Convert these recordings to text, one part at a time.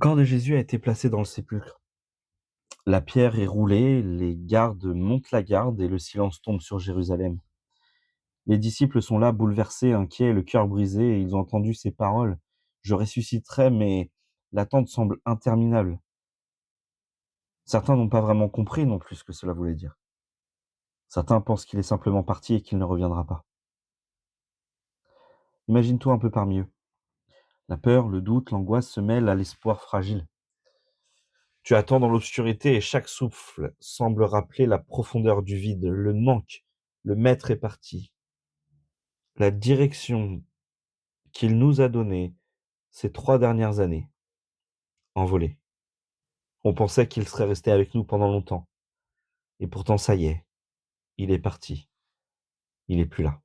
corps de Jésus a été placé dans le sépulcre. La pierre est roulée, les gardes montent la garde et le silence tombe sur Jérusalem. Les disciples sont là, bouleversés, inquiets, le cœur brisé, et ils ont entendu ces paroles. Je ressusciterai, mais l'attente semble interminable. Certains n'ont pas vraiment compris non plus ce que cela voulait dire. Certains pensent qu'il est simplement parti et qu'il ne reviendra pas. Imagine-toi un peu parmi eux. La peur, le doute, l'angoisse se mêlent à l'espoir fragile. Tu attends dans l'obscurité et chaque souffle semble rappeler la profondeur du vide, le manque. Le maître est parti. La direction qu'il nous a donnée ces 3 dernières années, envolée. On pensait qu'il serait resté avec nous pendant longtemps. Et pourtant, ça y est, il est parti. Il est plus là.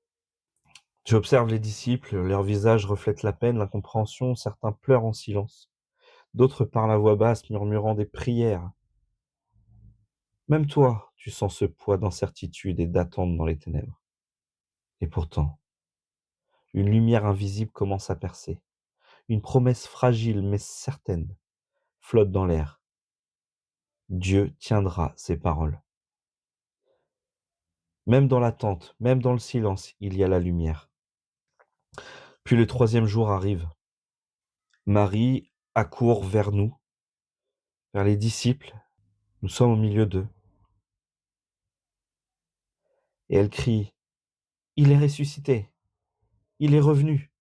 Tu observes les disciples, leurs visages reflètent la peine, l'incompréhension, certains pleurent en silence. D'autres parlent à voix basse, murmurant des prières. Même toi, tu sens ce poids d'incertitude et d'attente dans les ténèbres. Et pourtant, une lumière invisible commence à percer. Une promesse fragile mais certaine flotte dans l'air. Dieu tiendra ses paroles. Même dans l'attente, même dans le silence, il y a la lumière. Puis le 3e jour arrive. Marie accourt vers nous, vers les disciples. Nous sommes au milieu d'eux. Et elle crie, « Il est ressuscité, il est revenu,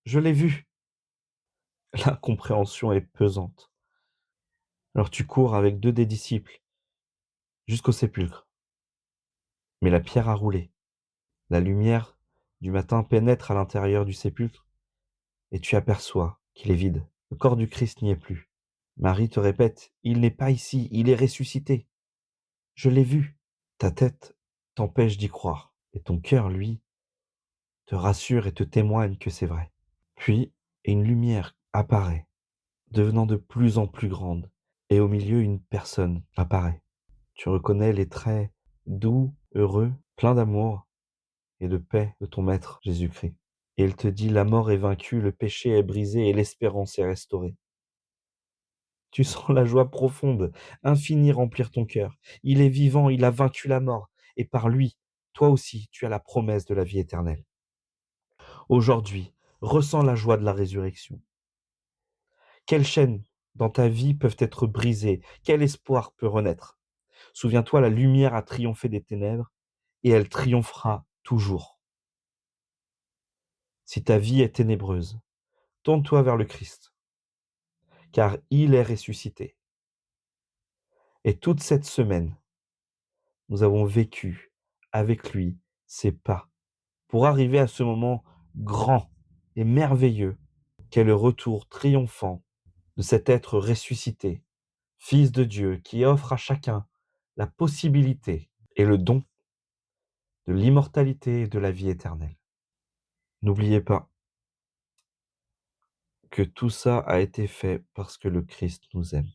je l'ai vu. » L'incompréhension est pesante. Alors tu cours avec 2 des disciples jusqu'au sépulcre. Mais la pierre a roulé. La lumière du matin pénètre à l'intérieur du sépulcre et tu aperçois qu'il est vide. Le corps du Christ n'y est plus. Marie te répète, « Il n'est pas ici, il est ressuscité. Je l'ai vu. » Ta tête t'empêche d'y croire et ton cœur, lui, te rassure et te témoigne que c'est vrai. Puis, une lumière apparaît, devenant de plus en plus grande, et au milieu, une personne apparaît. Tu reconnais les traits doux, heureux, pleins d'amour et de paix de ton Maître Jésus-Christ. Et il te dit, la mort est vaincue, le péché est brisé et l'espérance est restaurée. Tu sens la joie profonde, infinie remplir ton cœur. Il est vivant, il a vaincu la mort, et par lui, toi aussi, tu as la promesse de la vie éternelle. Aujourd'hui, ressens la joie de la résurrection. Quelles chaînes dans ta vie peuvent être brisées? Quel espoir peut renaître? Souviens-toi, la lumière a triomphé des ténèbres et elle triomphera toujours. Si ta vie est ténébreuse, tourne-toi vers le Christ, car il est ressuscité. Et toute cette semaine, nous avons vécu avec lui ses pas pour arriver à ce moment grand et merveilleux qu'est le retour triomphant de cet être ressuscité, Fils de Dieu, qui offre à chacun la possibilité et le don de l'immortalité et de la vie éternelle. N'oubliez pas que tout ça a été fait parce que le Christ nous aime.